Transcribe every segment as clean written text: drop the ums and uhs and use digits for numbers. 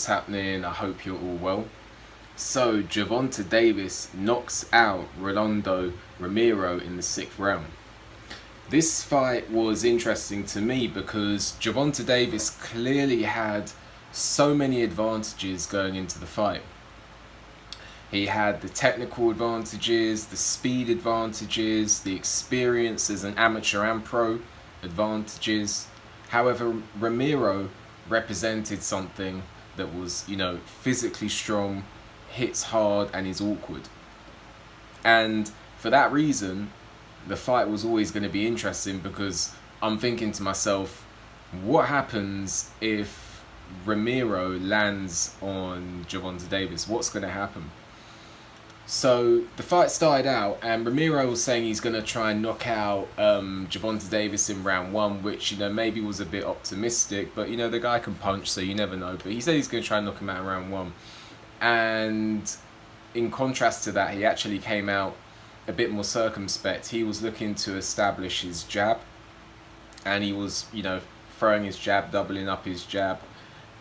what's happening? I hope you're all well. So, Gervonta Davis knocks out Rolando Romero in the 6th round. This fight was interesting to me because Gervonta Davis clearly had so many advantages going into the fight. He had the technical advantages, the speed advantages, the experience as an amateur and pro advantages. However, Romero represented something that was, physically strong, hits hard, and is awkward. And for that reason, the fight was always going to be interesting because I'm thinking to myself, what happens if Romero lands on Gervonta Davis? What's going to happen? So the fight started out and Romero was saying he's going to try and knock out Gervonta Davis in round 1, which, maybe was a bit optimistic, but, the guy can punch, so you never know. But he said he's going to try and knock him out in round 1. And in contrast to that, he actually came out a bit more circumspect. He was looking to establish his jab, and he was, throwing his jab, doubling up his jab.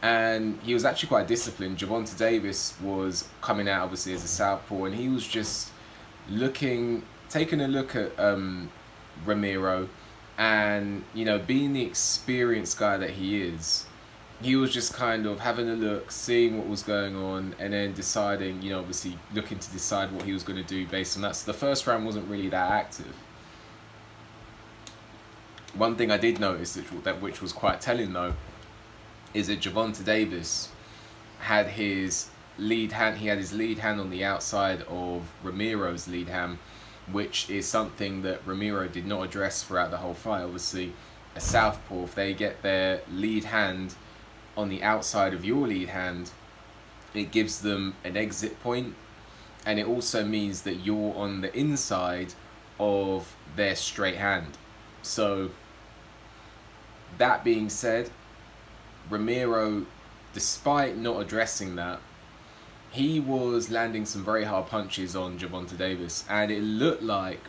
And he was actually quite disciplined. Gervonta Davis was coming out obviously as a southpaw, and he was just taking a look at Romero, and being the experienced guy that he is, he was just kind of having a look, seeing what was going on, and then deciding, obviously looking to decide what he was going to do based on that. So the first round wasn't really that active. One thing I did notice which was quite telling though, is that Gervonta Davis had his lead hand. He had his lead hand on the outside of Romero's lead hand, which is something that Romero did not address throughout the whole fight. Obviously, a southpaw, if they get their lead hand on the outside of your lead hand, it gives them an exit point, and it also means that you're on the inside of their straight hand. So, that being said, Romero, despite not addressing that, he was landing some very hard punches on Gervonta Davis, and it looked like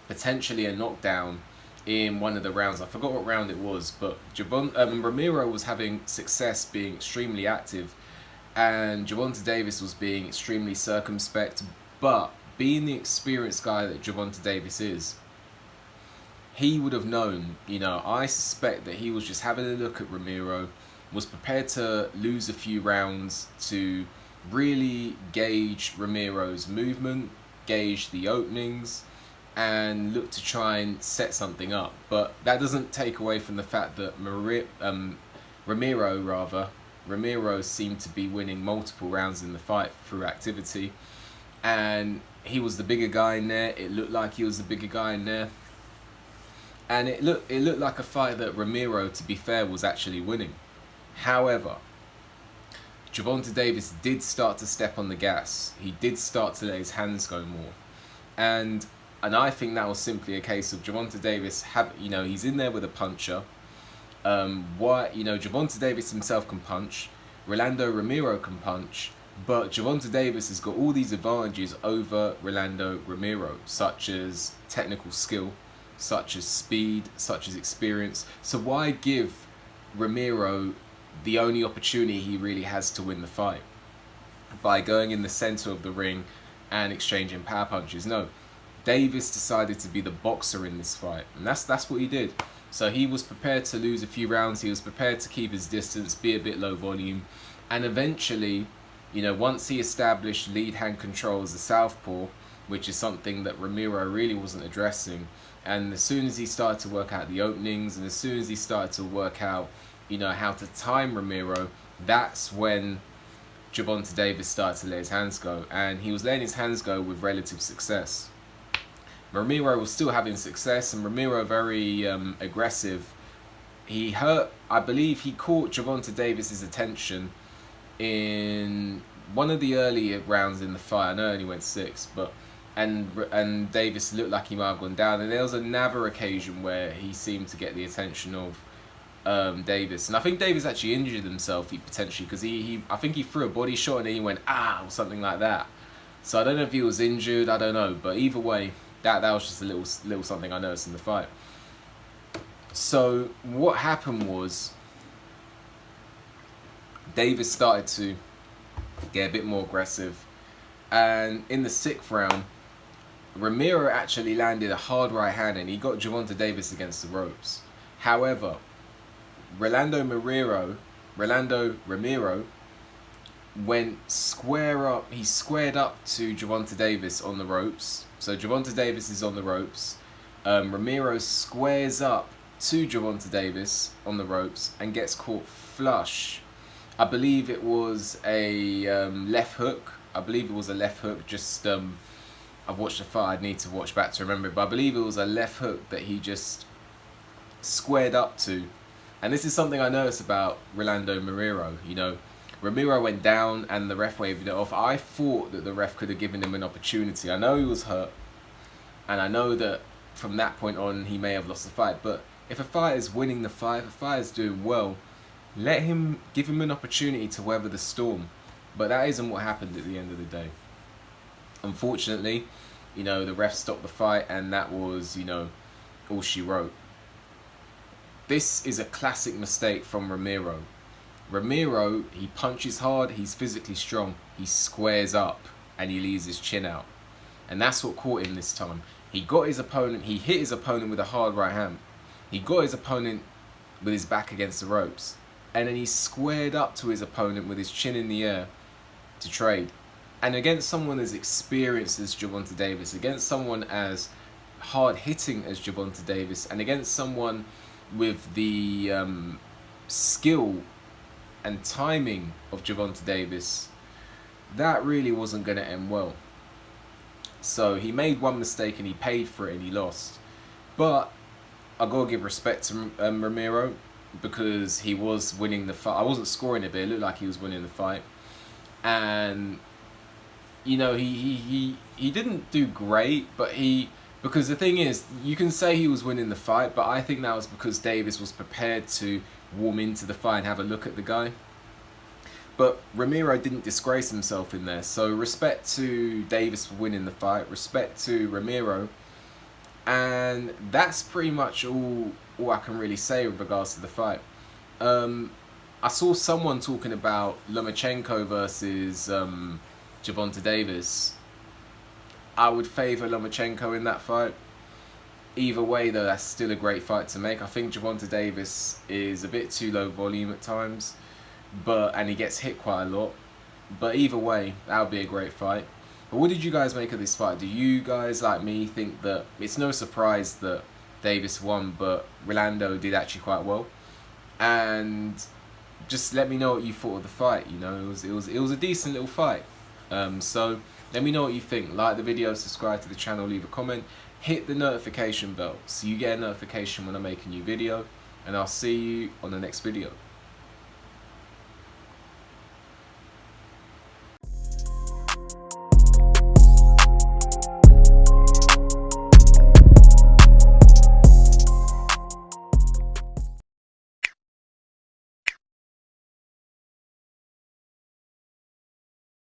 potentially a knockdown in one of the rounds. I forgot what round it was, but Romero was having success being extremely active, and Gervonta Davis was being extremely circumspect. But being the experienced guy that Gervonta Davis is, he would have known, I suspect that he was just having a look at Romero, was prepared to lose a few rounds to really gauge Romero's movement, gauge the openings, and look to try and set something up. But that doesn't take away from the fact that Romero seemed to be winning multiple rounds in the fight through activity, and he was the bigger guy in there. It looked like he was the bigger guy in there, and it looked like a fight that Romero, to be fair, was actually winning. However, Gervonta Davis did start to step on the gas. He did start to let his hands go more. And I think that was simply a case of Gervonta Davis he's in there with a puncher. Gervonta Davis himself can punch. Rolando Romero can punch. But Gervonta Davis has got all these advantages over Rolando Romero, such as technical skill, such as speed, such as experience. So why give Romero the only opportunity he really has to win the fight by going in the center of the ring and exchanging power punches? No, Davis decided to be the boxer in this fight, and that's what he did. So he was prepared to lose a few rounds. He was prepared to keep his distance, be a bit low volume, and eventually, once he established lead hand control as a southpaw, which is something that Romero really wasn't addressing, and as soon as he started to work out the openings, and as soon as he started to work out how to time Romero, that's when Gervonta Davis started to let his hands go, and he was letting his hands go with relative success. Romero was still having success, and Romero very aggressive. I believe he caught Gervonta Davis's attention in one of the earlier rounds in the fight. I know it only went 6, but and Davis looked like he might have gone down, and there was another occasion where he seemed to get the attention of Davis, and I think Davis actually injured himself potentially because I think he threw a body shot and then he went or something like that. So I don't know if he was injured, I don't know, but either way, that was just a little something I noticed in the fight. So what happened was Davis started to get a bit more aggressive, and in the 6th round, Romero actually landed a hard right hand and he got Gervonta Davis against the ropes. However, Rolando Romero went square up. He squared up to Gervonta Davis on the ropes. So Gervonta Davis is on the ropes. Romero squares up to Gervonta Davis on the ropes and gets caught flush. I believe it was a left hook. Just I've watched the fight. I'd need to watch back to remember it, but I believe it was a left hook that he just squared up to. And this is something I noticed about Rolando Romero. You know, Romero went down and the ref waved it off. I thought that the ref could have given him an opportunity. I know he was hurt, and I know that from that point on he may have lost the fight. But if a fighter's winning the fight, if a fighter's doing well, give him an opportunity to weather the storm. But that isn't what happened at the end of the day. Unfortunately, you know, the ref stopped the fight, and that was, you know, all she wrote. This is a classic mistake from Romero. Romero, he punches hard, he's physically strong, he squares up and he leaves his chin out. And that's what caught him this time. He hit his opponent with a hard right hand. He got his opponent with his back against the ropes. And then he squared up to his opponent with his chin in the air to trade. And against someone as experienced as Gervonta Davis, against someone as hard-hitting as Gervonta Davis, and against someone with the skill and timing of Gervonta Davis, that really wasn't going to end well. So he made one mistake and he paid for it and he lost. But I got to give respect to Romero, because he was winning the fight. I wasn't scoring it, but it looked like he was winning the fight. And you know, he didn't do great, but because the thing is, you can say he was winning the fight, but I think that was because Davis was prepared to warm into the fight and have a look at the guy. But Romero didn't disgrace himself in there. So respect to Davis for winning the fight, respect to Romero. And that's pretty much all I can really say with regards to the fight. I saw someone talking about Lomachenko versus Gervonta Davis. I would favour Lomachenko in that fight. Either way, though, that's still a great fight to make. I think Gervonta Davis is a bit too low volume at times, and he gets hit quite a lot. But either way, that would be a great fight. But what did you guys make of this fight? Do you guys, like me, think that it's no surprise that Davis won, but Rolando did actually quite well? And just let me know what you thought of the fight. You know, it was a decent little fight. So let me know what you think. Like the video, subscribe to the channel, leave a comment, hit the notification bell so you get a notification when I make a new video, and I'll see you on the next video.